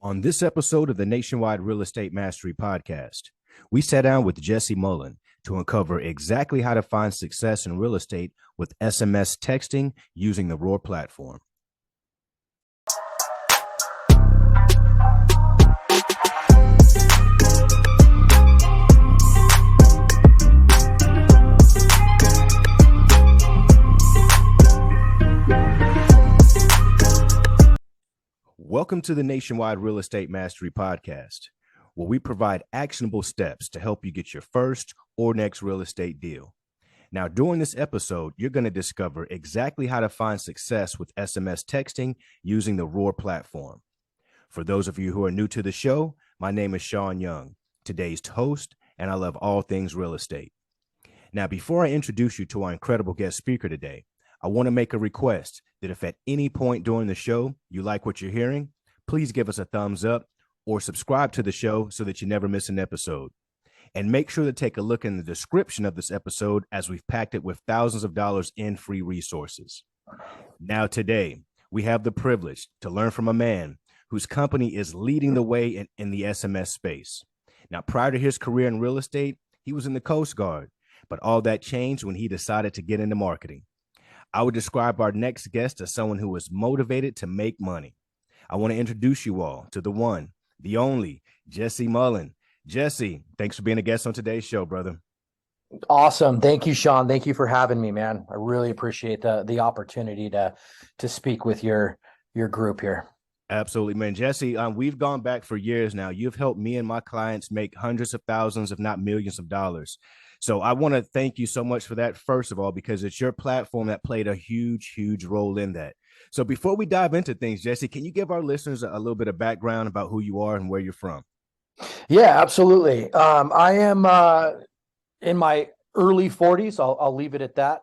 On this episode of the Nationwide Real Estate Mastery Podcast, we sat down with Jesse Mullen to uncover exactly how to find success in real estate with SMS texting using the Roor platform. Welcome to the Nationwide Real Estate Mastery Podcast, where we provide actionable steps to help you get your first or next real estate deal. Now, during this episode, you're going to discover exactly how to find success with SMS texting using the Roor platform. For those of you who are new to the show, my name is Shaun Young, today's host, and I love all things real estate. Now, before I introduce you to our incredible guest speaker today, I want to make a request that if at any point during the show you like what you're hearing, please give us a thumbs up or subscribe to the show so that you never miss an episode. And make sure to take a look in the description of this episode, as we've packed it with thousands of dollars in free resources. Now, today, we have the privilege to learn from a man whose company is leading the way in the SMS space. Now, prior to his career in real estate, he was in the Coast Guard, but all that changed when he decided to get into marketing. I would describe our next guest as someone who is motivated to make money. I want to introduce you all to the one, the only, Jesse Mullen. Jesse, thanks for being a guest on today's show, brother. Awesome. Thank you, Shaun. Thank you for having me, man. I really appreciate the opportunity to speak with your group here. Absolutely, man. Jesse, we've gone back for years now. You've helped me and my clients make hundreds of thousands, if not millions of dollars. So I want to thank you so much for that, first of all, because it's your platform that played a huge, huge role in that. So before we dive into things, Jesse, can you give our listeners a little bit of background about who you are and where you're from? Yeah, absolutely. I am in my early 40s. I'll leave it at that.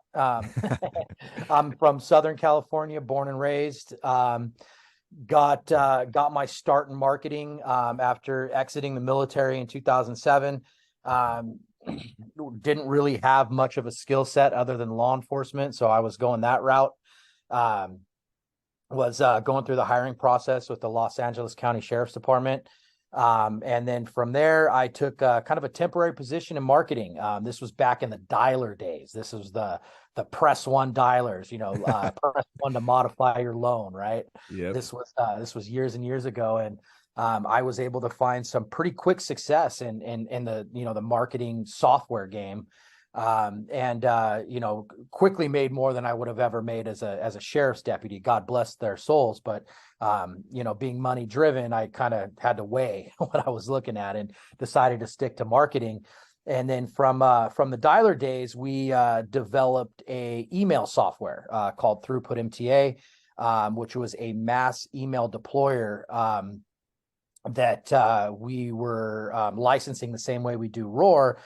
I'm from Southern California, born and raised. Got my start in marketing after exiting the military in 2007. Didn't really have much of a skill set other than law enforcement, so I was going that route. Was going through the hiring process with the Los Angeles County Sheriff's Department. And then from there, I took kind of a temporary position in marketing. This was back in the dialer days. This was the press one dialers, press one to modify your loan, right? Yeah. This was years and years ago. And I was able to find some pretty quick success in the marketing software game. Quickly made more than I would have ever made as a sheriff's deputy. God bless their souls. But, being money driven, I kind of had to weigh what I was looking at and decided to stick to marketing. And then from the dialer days, we developed a email software called Throughput MTA, which was a mass email deployer that we were licensing the same way we do Roor.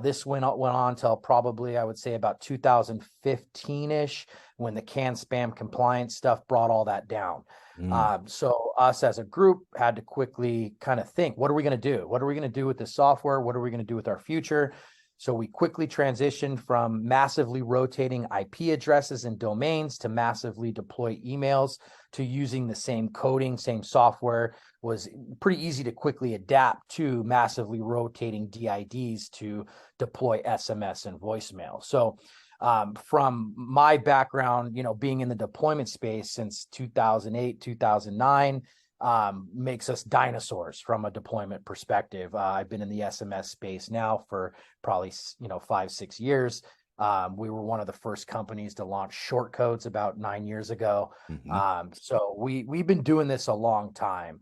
This went on till probably, I would say, about 2015-ish, when the CanSpam compliance stuff brought all that down. So us as a group had to quickly kind of think, what are we going to do? What are we going to do with this software? What are we going to do with our future? So we quickly transitioned from massively rotating IP addresses and domains to massively deploy emails to using the same coding, same software. Was pretty easy to quickly adapt to massively rotating DIDs to deploy SMS and voicemail. So from my background, being in the deployment space since 2008, 2009, makes us dinosaurs from a deployment perspective. I've been in the SMS space now for probably 5-6 years. We were one of the first companies to launch short codes about 9 years ago. So we've been doing this a long time,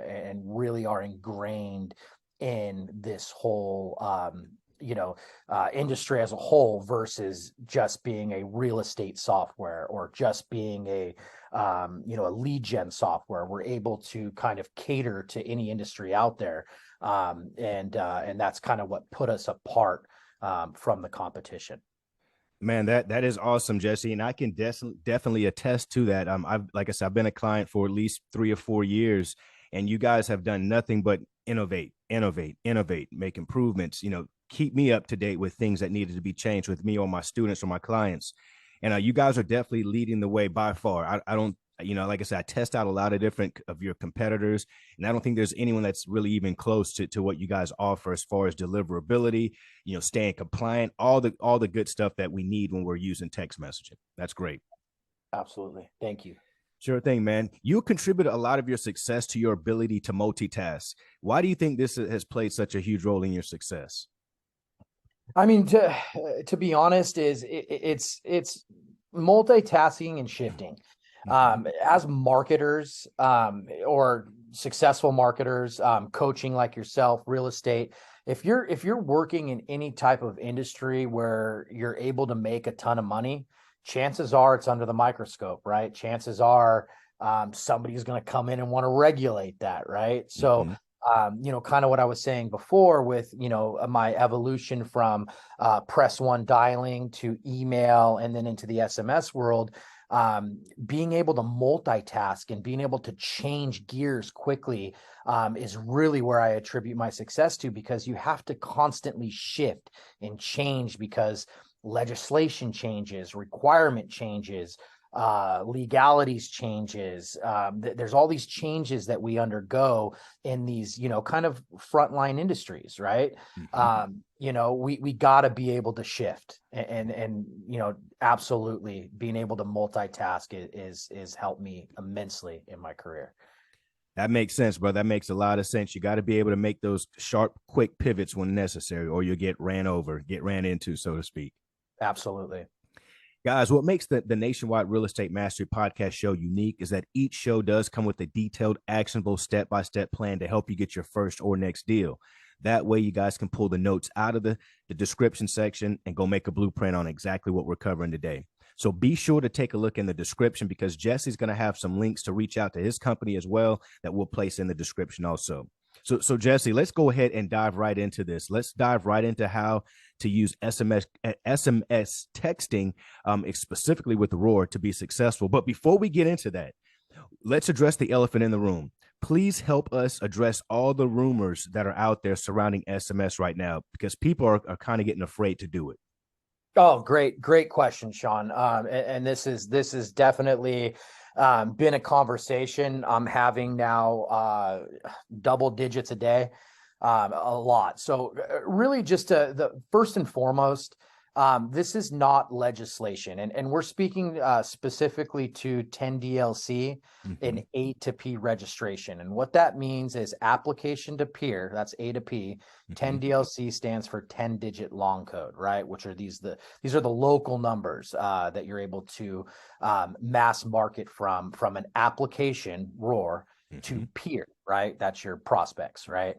and really are ingrained in this whole industry as a whole, versus just being a real estate software or just being a lead gen software. We're able to kind of cater to any industry out there. And that's kind of what put us apart from the competition. Man, that is awesome, Jesse, and I can definitely attest to that. Like I said, I've been a client for at least 3 or 4 years, and you guys have done nothing but innovate, make improvements. Keep me up to date with things that needed to be changed with me or my students or my clients. And you guys are definitely leading the way by far. I don't Like I said, I test out a lot of different of your competitors, and I don't think there's anyone that's really even close to what you guys offer as far as deliverability, staying compliant, all the good stuff that we need when we're using text messaging. That's great. Absolutely. Thank you. Sure thing, man. You contribute a lot of your success to your ability to multitask. Why do you think this has played such a huge role in your success? I mean, to be honest, it's multitasking and shifting. As marketers, or successful marketers, coaching like yourself, real estate, if you're working in any type of industry where you're able to make a ton of money, chances are it's under the microscope, right? Chances are somebody's going to come in and want to regulate that, right? So Mm-hmm. kind of what I was saying before with, my evolution from press one dialing to email and then into the SMS world, being able to multitask and being able to change gears quickly is really where I attribute my success to, because you have to constantly shift and change because legislation changes, requirement changes, legalities changes. There's all these changes that we undergo in these, kind of frontline industries, right? We got to be able to shift and absolutely being able to multitask is helped me immensely in my career. That makes sense, bro. That makes a lot of sense. You got to be able to make those sharp, quick pivots when necessary, or you'll get ran over, get ran into, so to speak. Absolutely. Guys, what makes the Nationwide Real Estate Mastery podcast show unique is that each show does come with a detailed, actionable step-by-step plan to help you get your first or next deal. That way, you guys can pull the notes out of the description section and go make a blueprint on exactly what we're covering today. So be sure to take a look in the description, because Jesse's going to have some links to reach out to his company as well that we'll place in the description also. So Jesse, let's go ahead and dive right into this. Let's dive right into how to use SMS texting, specifically with Roor, to be successful. But before we get into that, let's address the elephant in the room. Please help us address all the rumors that are out there surrounding SMS right now, because people are kind of getting afraid to do it. Oh, great question, Shaun. And this is definitely been a conversation I'm having now, double digits a day, a lot. So really just the first and foremost, this is not legislation, and we're speaking specifically to 10DLC and A to P registration. And what that means is application to peer, that's A to P. 10DLC stands for 10-digit long code, right? Which are these are the local numbers that you're able to mass market from an application, Roor, to peer, right? That's your prospects, right?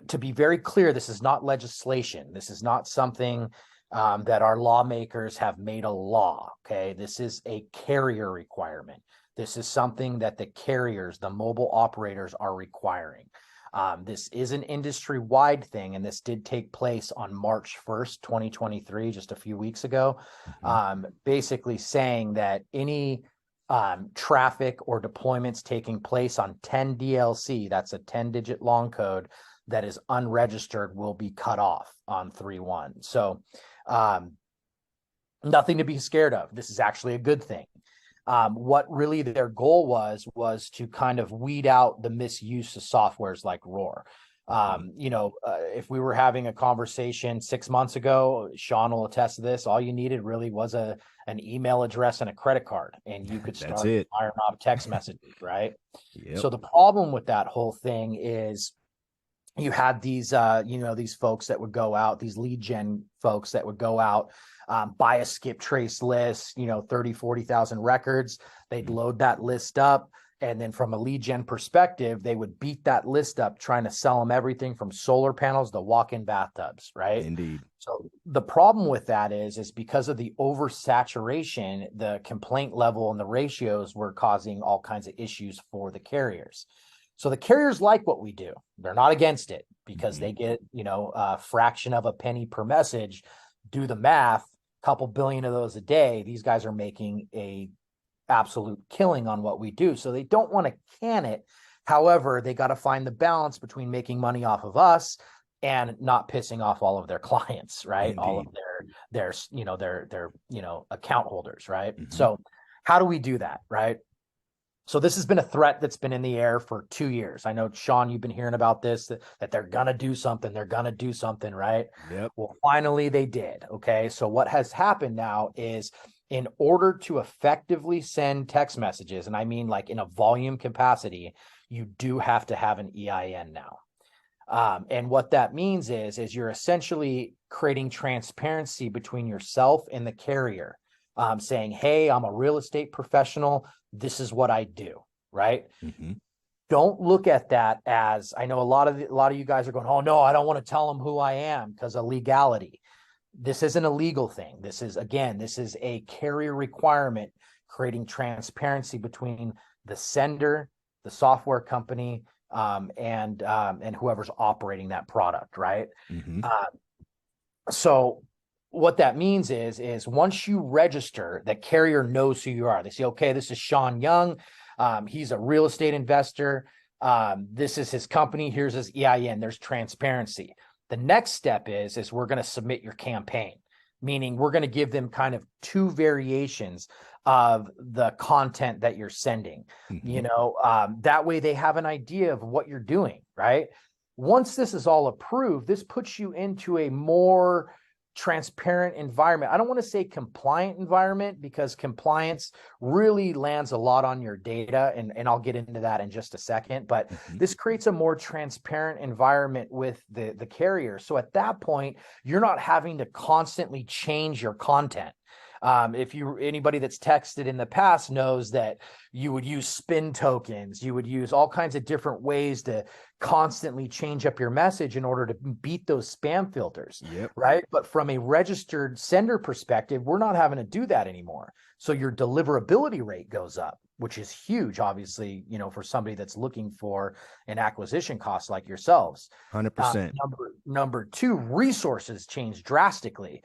To be very clear, this is not legislation. This is not something that our lawmakers have made a law. Okay. This is a carrier requirement. This is something that the carriers, the mobile operators, are requiring. This is an industry-wide thing, and this did take place on March 1st, 2023, just a few weeks ago, basically saying that any traffic or deployments taking place on 10 DLC, that's a 10-digit long code, that is unregistered, will be cut off on 3/1. So nothing to be scared of. This is actually a good thing. What really their goal was to kind of weed out the misuse of softwares like Roor. If we were having a conversation 6 months ago, Shaun will attest to this, all you needed really was an email address and a credit card, and you could start firing off text messages, right? Yep. So the problem with that whole thing is you had these, these folks that would go out, these lead gen folks that would go out, buy a skip trace list, 30, 40,000 records. They'd load that list up. And then from a lead gen perspective, they would beat that list up, trying to sell them everything from solar panels to walk-in bathtubs, right? Indeed. So the problem with that is because of the oversaturation, the complaint level and the ratios were causing all kinds of issues for the carriers. So the carriers like what we do. They're not against it because they get, a fraction of a penny per message. Do the math, a couple billion of those a day. These guys are making a absolute killing on what we do. So they don't want to can it. However, they got to find the balance between making money off of us and not pissing off all of their clients, right? Indeed. All of their account holders, right? So How do we do that, right? So this has been a threat that's been in the air for 2 years. I know, Shaun, you've been hearing about this, that they're going to do something. They're going to do something, right? Yep. Well, finally they did. Okay. So what has happened now is, in order to effectively send text messages, and I mean like in a volume capacity, you do have to have an EIN now. And what that means is you're essentially creating transparency between yourself and the carrier, saying, hey, I'm a real estate professional. This is what I do, right? Mm-hmm. Don't look at that as, I know a lot of you guys are going, oh no, I don't want to tell them who I am because of legality. This isn't a legal thing. This is a carrier requirement, creating transparency between the sender, the software company, and whoever's operating that product, right? Mm-hmm. So what that means is once you register, the carrier knows who you are. They say, okay, this is Shaun Young. He's a real estate investor. This is his company. Here's his EIN. There's transparency. The next step is we're going to submit your campaign, meaning we're going to give them kind of two variations of the content that you're sending. Mm-hmm. That way they have an idea of what you're doing, right? Once this is all approved, this puts you into a more transparent environment. I don't want to say compliant environment, because compliance really lands a lot on your data, and I'll get into that in just a second, but Mm-hmm. this creates a more transparent environment with the carrier. So at that point, you're not having to constantly change your content. If anybody that's texted in the past knows that you would use spin tokens, you would use all kinds of different ways to constantly change up your message in order to beat those spam filters. Yep. Right. But from a registered sender perspective, we're not having to do that anymore. So your deliverability rate goes up, which is huge, obviously, for somebody that's looking for an acquisition cost like yourselves. 100%. Number two, resources change drastically.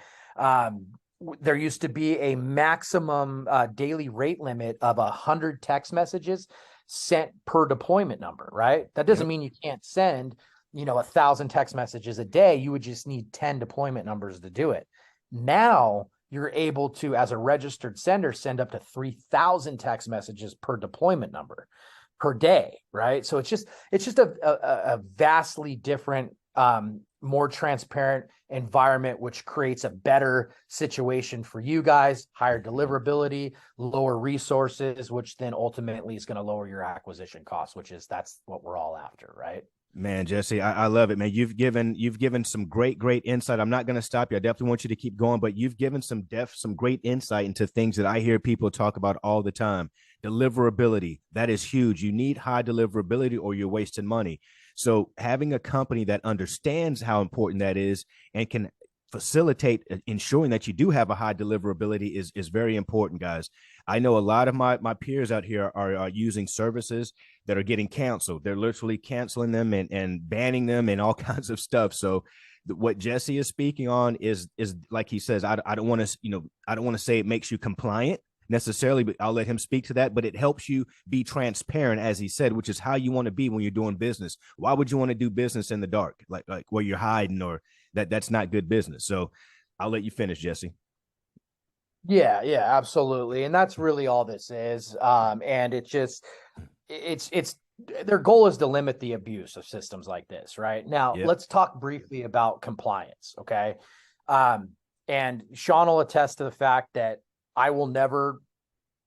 There used to be a maximum daily rate limit of 100 text messages sent per deployment number, right? That doesn't mean you can't send, 1,000 text messages a day. You would just need 10 deployment numbers to do it. Now you're able to, as a registered sender, send up to 3,000 text messages per deployment number per day, right? So it's just a vastly different, more transparent environment, which creates a better situation for you guys, higher deliverability, lower resources, which then ultimately is going to lower your acquisition costs, that's what we're all after, right? Man, Jesse, I love it, man. You've given some great insight. I'm not going to stop you. I definitely want you to keep going, but you've given some great insight into things that I hear people talk about all the time. Deliverability, that is huge. You need high deliverability or you're wasting money. So having a company that understands how important that is and can facilitate ensuring that you do have a high deliverability is very important, guys. I know a lot of my peers out here are using services that are getting canceled. They're literally canceling them and banning them and all kinds of stuff. So what Jesse is speaking on is like he says, I don't want to, I don't want to say it makes you compliant necessarily, but I'll let him speak to that. But it helps you be transparent, as he said, which is how you want to be when you're doing business. Why would you want to do business in the dark, like where you're hiding, or that's not good business? So I'll let you finish, Jesse. Yeah, absolutely. And that's really all this is. And it's their goal is to limit the abuse of systems like this, right? Now, Yep. let's talk briefly about compliance, okay? And Shaun will attest to the fact that I will never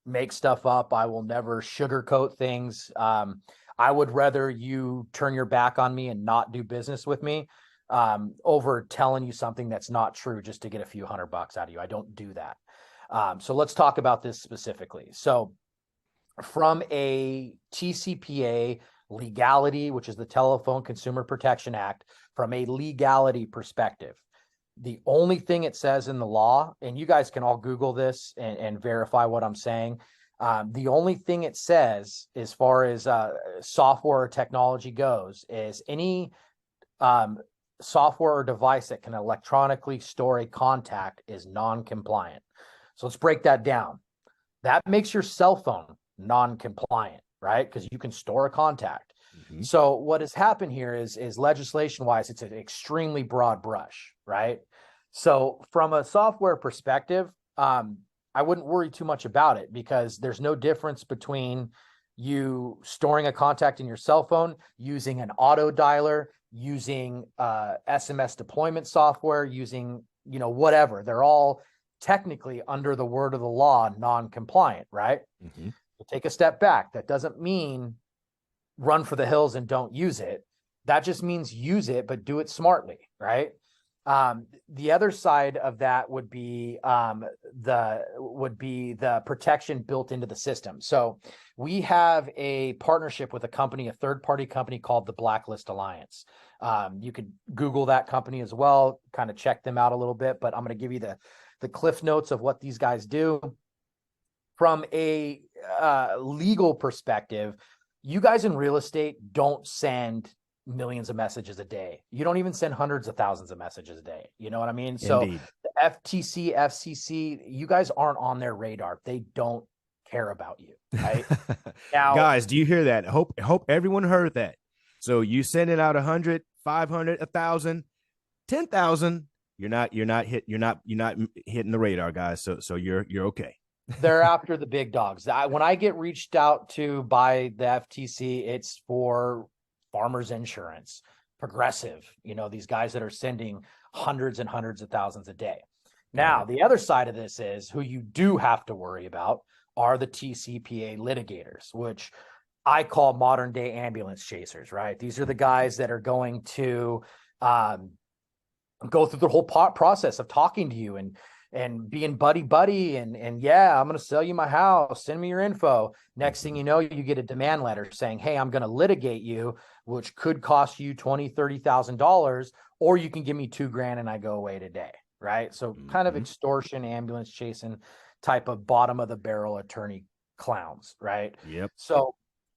make stuff up. I will never sugarcoat things. I would rather you turn your back on me and not do business with me, over telling you something that's not true just to get a few $100 out of you. I don't do that. So let's talk about this specifically. So from a TCPA legality, which is the Telephone Consumer Protection Act, from a legality perspective, the only thing it says in the law, and you guys can all Google this and verify what I'm saying. The only thing it says as far as software or technology goes is any software or device that can electronically store a contact is non-compliant. So let's break that down. That makes your cell phone non-compliant, right? Because you can store a contact. Mm-hmm. So what has happened here is legislation-wise, it's an extremely broad brush, right? So from a software perspective, I wouldn't worry too much about it, because there's no difference between you storing a contact in your cell phone, using an auto dialer, using SMS deployment software, using, whatever. They're all technically, under the word of the law, non-compliant, right? Mm-hmm. Take a step back. That doesn't mean run for the hills and don't use it. That just means use it, but do it smartly, right? The other side of that would be the protection built into the system. So we have a partnership with a third-party company called the Blacklist Alliance. You could Google that company as well, kind of check them out a little bit, but I'm going to give you the cliff notes of what these guys do. From a legal perspective, you guys in real estate don't send millions of messages a day. You don't even send hundreds of thousands of messages a day. You know what I mean? So Indeed. the FTC, FCC, you guys aren't on their radar. They don't care about you, right? Now, Guys, do you hear that? Hope everyone heard that. So you send it out 100, 500, 1,000, 10,000. You're not hitting the radar, guys. So you're okay. they're after the big dogs. When I get reached out to by the FTC, it's for Farmers Insurance, Progressive, these guys that are sending hundreds and hundreds of thousands a day. Now, the other side of this is who you do have to worry about are the TCPA litigators, which I call modern day ambulance chasers, right? These are the guys that are going to go through the whole process of talking to you and being buddy and yeah, I'm going to sell you my house. Send me your info. Next thing you know, you get a demand letter saying, hey, I'm going to litigate you, which could cost you $20,000, $30,000, or you can give me $2,000 and I go away today. Right. So kind of extortion, ambulance chasing type of bottom of the barrel attorney clowns. Right. Yep. So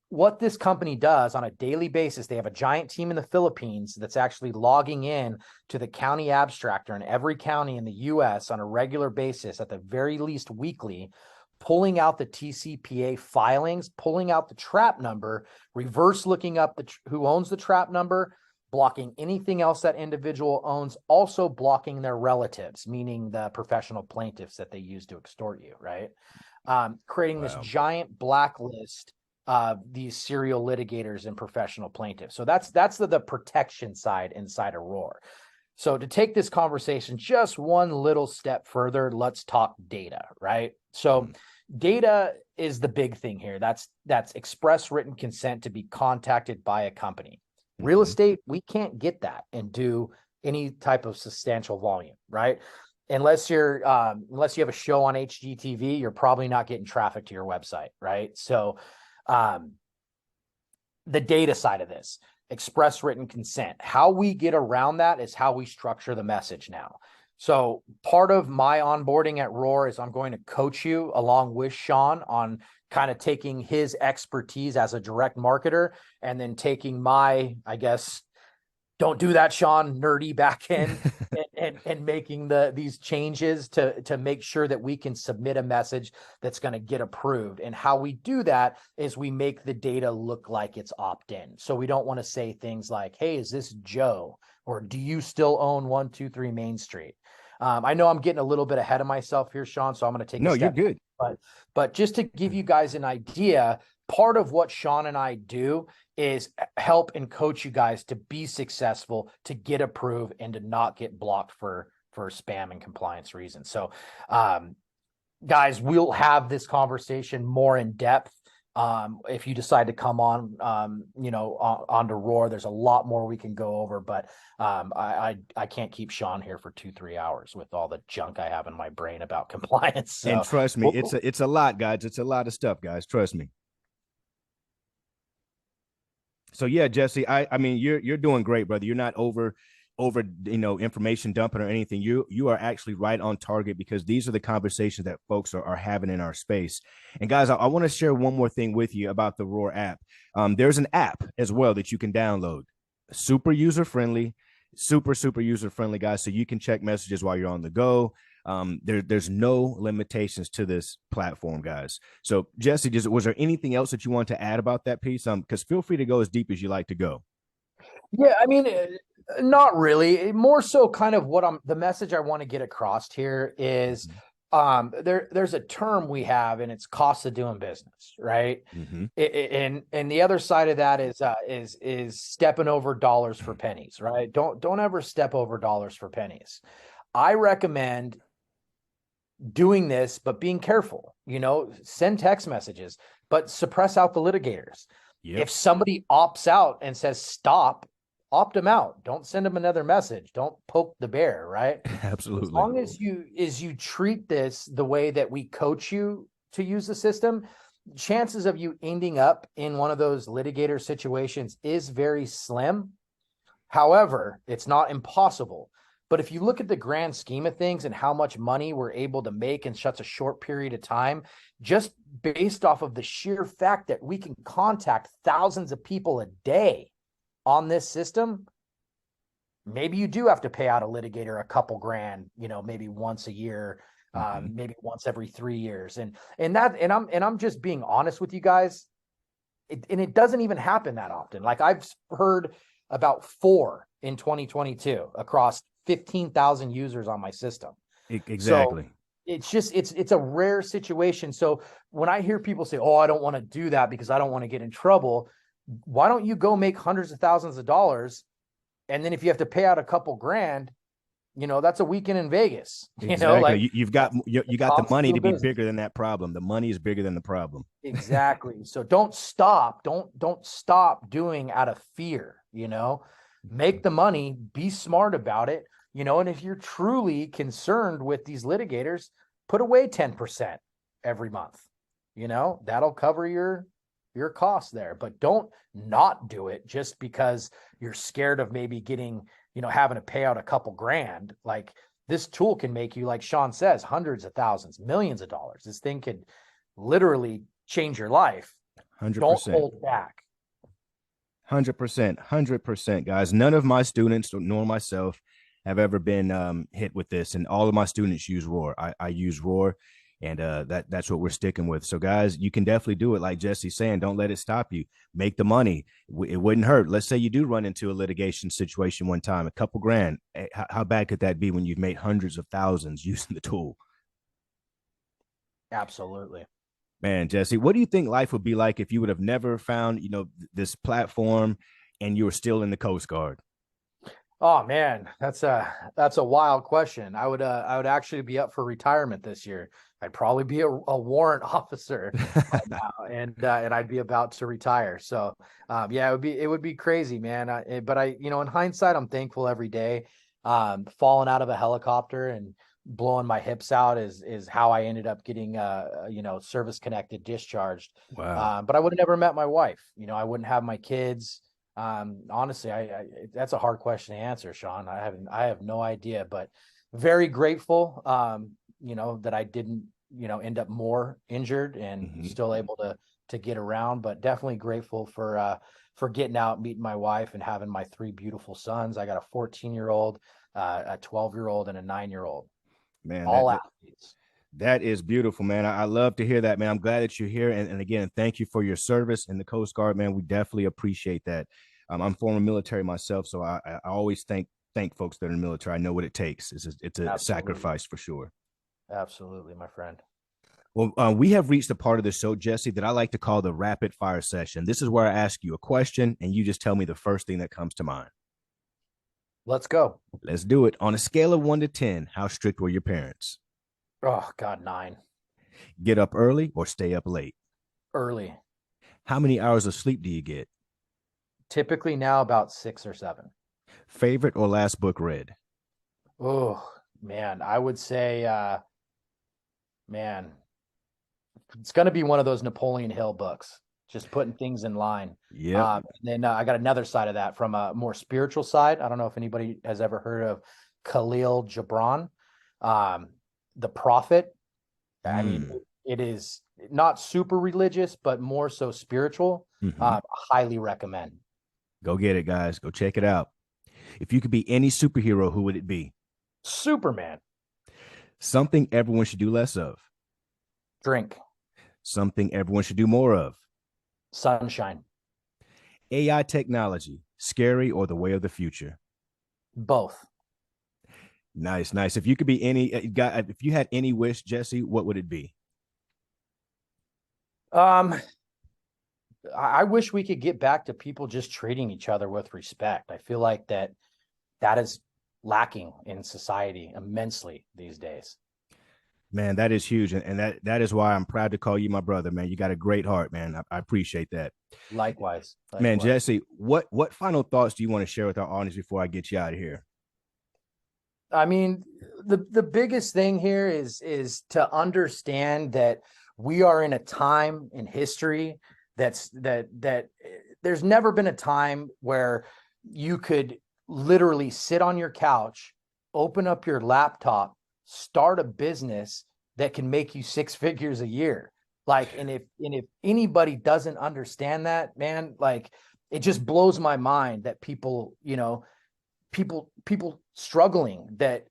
what this company does on a daily basis, they have a giant team in the Philippines that's actually logging in to the county abstractor in every county in the US on a regular basis, at the very least weekly, pulling out the TCPA filings, pulling out the trap number, reverse looking up who owns the trap number, blocking anything else that individual owns, also blocking their relatives, meaning the professional plaintiffs that they use to extort you, right? Creating this giant blacklist of these serial litigators and professional plaintiffs. So that's the protection side inside of Roor. So to take this conversation just one little step further, let's talk data, right? So data is the big thing here. That's express written consent to be contacted by a company. Real estate, we can't get that and do any type of substantial volume, right? Unless you have a show on HGTV, you're probably not getting traffic to your website, right? So the data side of this, express written consent, how we get around that is how we structure the message now. So part of my onboarding at Roor is I'm going to coach you along with Shaun on kind of taking his expertise as a direct marketer and then taking my, I guess, don't do that, Shaun, nerdy back end and making these changes to make sure that we can submit a message that's going to get approved. And how we do that is we make the data look like it's opt-in. So we don't want to say things like, hey, is this Joe? Or do you still own 123 Main Street? I know I'm getting a little bit ahead of myself here, Shaun, so I'm going to take a step. No, you're good. But just to give you guys an idea, part of what Shaun and I do is help and coach you guys to be successful, to get approved, and to not get blocked for spam and compliance reasons. So, guys, we'll have this conversation more in depth. If you decide to come on, onto Roor, there's a lot more we can go over, but I can't keep Shaun here for 2-3 hours with all the junk I have in my brain about compliance. So, and trust me, it's a lot, guys. It's a lot of stuff, guys. Trust me. So yeah, Jesse, I mean, you're doing great, brother. You're not over information dumping or anything. You are actually right on target, because these are the conversations that folks are having in our space. And guys, I want to share one more thing with you about the Roor app. There's an app as well that you can download. Super user friendly, super user friendly, guys. So you can check messages while you're on the go. There's no limitations to this platform, guys. So Jesse, was there anything else that you want to add about that piece? Because feel free to go as deep as you like to go. Yeah, I mean, not really. More so kind of the message I want to get across here is There's a term we have, and it's cost of doing business, right? Mm-hmm. And the other side of that is stepping over dollars for pennies, right? Don't ever step over dollars for pennies. I recommend doing this, but being careful. Send text messages, but suppress out the litigators. Yep. If somebody opts out and says stop, opt them out. Don't send them another message. Don't poke the bear, right? As Absolutely. long as you treat this the way that we coach you to use the system, chances of you ending up in one of those litigator situations is very slim. However, it's not impossible. But if you look at the grand scheme of things and how much money we're able to make in such a short period of time, just based off of the sheer fact that we can contact thousands of people a day on this system, maybe you do have to pay out a litigator a couple grand, maybe once a year, maybe once every 3 years. I'm just being honest with you guys. It doesn't even happen that often. Like I've heard about 4 in 2022 across 15,000 users on my system. So Exactly. it's a rare situation. So when I hear people say, "Oh, I don't want to do that because I don't want to get in trouble," why don't you go make hundreds of thousands of dollars? And then if you have to pay out a couple grand, that's a weekend in Vegas. Exactly. Like You've got you got the cost money of to be business. bigger than that problem. The money is bigger than the problem. Exactly. So don't stop. Don't stop doing out of fear, Make the money, be smart about it, and if you're truly concerned with these litigators, put away 10% every month. That'll cover your costs there, but don't not do it just because you're scared of maybe getting, having to pay out a couple grand. Like this tool can make you, like Shaun says, hundreds of thousands, millions of dollars. This thing could literally change your life. Don't 100%. hold back. 100%. 100%, guys. None of my students nor myself have ever been hit with this, and all of my students use Roor. I use Roor, and that's what we're sticking with. So, guys, you can definitely do it. Like Jesse's saying, don't let it stop you. Make the money. It wouldn't hurt. Let's say you do run into a litigation situation one time, a couple grand. How bad could that be when you've made hundreds of thousands using the tool? Absolutely. Man, Jesse, what do you think life would be like if you would have never found, this platform and you were still in the Coast Guard? Oh man, that's a wild question. I would actually be up for retirement this year. I'd probably be a warrant officer by now, and I'd be about to retire. So yeah, it would be crazy, man. But in hindsight, I'm thankful every day. Falling out of a helicopter and blowing my hips out is how I ended up getting service connected discharged. Wow. But I would have never met my wife. I wouldn't have my kids. Honestly, that's a hard question to answer, Shaun. I have no idea, but very grateful, that I didn't, end up more injured and still able to get around, but definitely grateful for getting out, meeting my wife and having my 3 beautiful sons. I got a 14-year-old, a 12-year-old and a 9-year-old, Man, all athletes. that is beautiful, man. I love to hear that, man. I'm glad that you're here. And again, thank you for your service in the Coast Guard, man. We definitely appreciate that. I'm former military myself, so I always thank folks that are in the military. I know what it takes. It's a sacrifice for sure. Absolutely, my friend. Well, we have reached a part of the show, Jesse, that I like to call the rapid fire session. This is where I ask you a question and you just tell me the first thing that comes to mind. Let's go. Let's do it. On a scale of 1 to 10, how strict were your parents? Oh God, 9. Get up early or stay up late? Early. How many hours of sleep do you get? Typically now about 6 or 7. Favorite or last book read? Oh man, I would say, man, it's going to be one of those Napoleon Hill books, just putting things in line. Yep. Then I got another side of that from a more spiritual side. I don't know if anybody has ever heard of Khalil Gibran, the prophet. I mean, it is not super religious, but more so spiritual. Highly recommend. Go get it, guys. Go check it out. If you could be any superhero, who would it be? Superman. Something everyone should do less of. Drink. Something everyone should do more of. Sunshine. AI technology, scary or the way of the future? Both. Nice, nice. If you could be any guy, if you had any wish, Jesse, what would it be? Um, I wish we could get back to people just treating each other with respect. I feel like that is lacking in society immensely these days. Man, that is huge. And that is why I'm proud to call you my brother, man. You got a great heart, man. I appreciate that. Likewise. Man, Jesse, what final thoughts do you want to share with our audience before I get you out of here? I mean, the biggest thing here is to understand that we are in a time in history that there's never been a time where you could literally sit on your couch, open up your laptop, start a business that can make you six figures a year. Like, and if anybody doesn't understand that, man, like, it just blows my mind that people, people struggling that,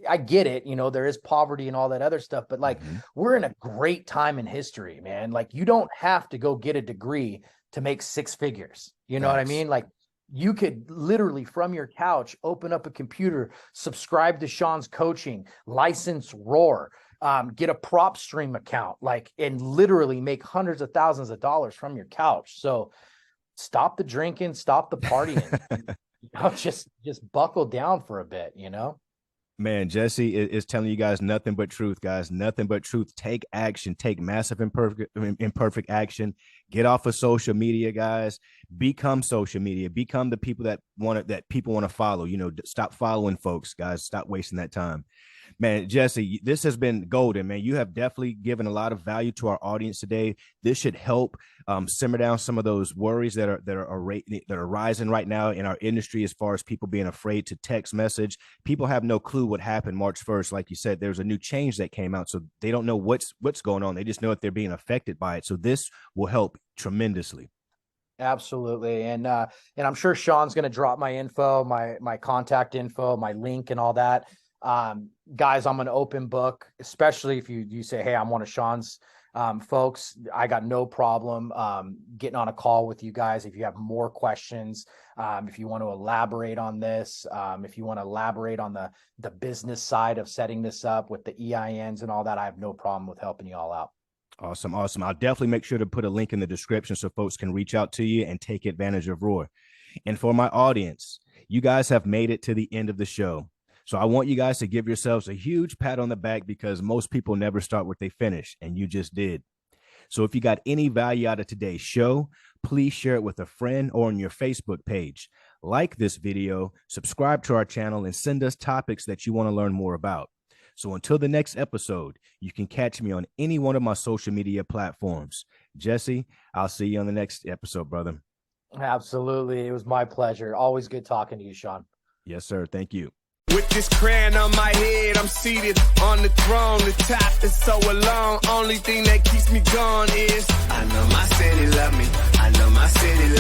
I get it, there is poverty and all that other stuff, but like, we're in a great time in history, man. Like, you don't have to go get a degree to make six figures. You know what I mean? Like, you could literally from your couch, open up a computer, subscribe to Shaun's coaching, license Roor, get a prop stream account, like, and literally make hundreds of thousands of dollars from your couch. So stop the drinking, stop the partying. Just buckle down for a bit, Man, Jesse is telling you guys nothing but truth, guys. Nothing but truth. Take action. Take massive imperfect action. Get off of social media, guys. Become social media. Become the people that people want to follow. Stop following folks, guys. Stop wasting that time. Man, Jesse, this has been golden, man. You have definitely given a lot of value to our audience today. This should help simmer down some of those worries that are rising right now in our industry, as far as people being afraid to text message. People have no clue what happened March 1st. Like you said, there's a new change that came out, so they don't know what's going on. They just know that they're being affected by it. So this will help tremendously. Absolutely. And I'm sure Shaun's going to drop my info, my contact info, my link and all that. Guys, I'm an open book, especially if you say, hey, I'm one of Shaun's folks. I got no problem getting on a call with you guys if you have more questions, if you want to elaborate on this, if you want to elaborate on the business side of setting this up with the EINs and all that. I have no problem with helping you all out. Awesome. I'll definitely make sure to put a link in the description so folks can reach out to you and take advantage of Roor. And for my audience, you guys have made it to the end of the show. So I want you guys to give yourselves a huge pat on the back, because most people never start what they finish, and you just did. So if you got any value out of today's show, please share it with a friend or on your Facebook page. Like this video, subscribe to our channel, and send us topics that you want to learn more about. So until the next episode, you can catch me on any one of my social media platforms. Jesse, I'll see you on the next episode, brother. Absolutely. It was my pleasure. Always good talking to you, Shaun. Yes, sir. Thank you. With this crown on my head, I'm seated on the throne. The top is so alone. Only thing that keeps me going is I know my city love me. I know my city love me.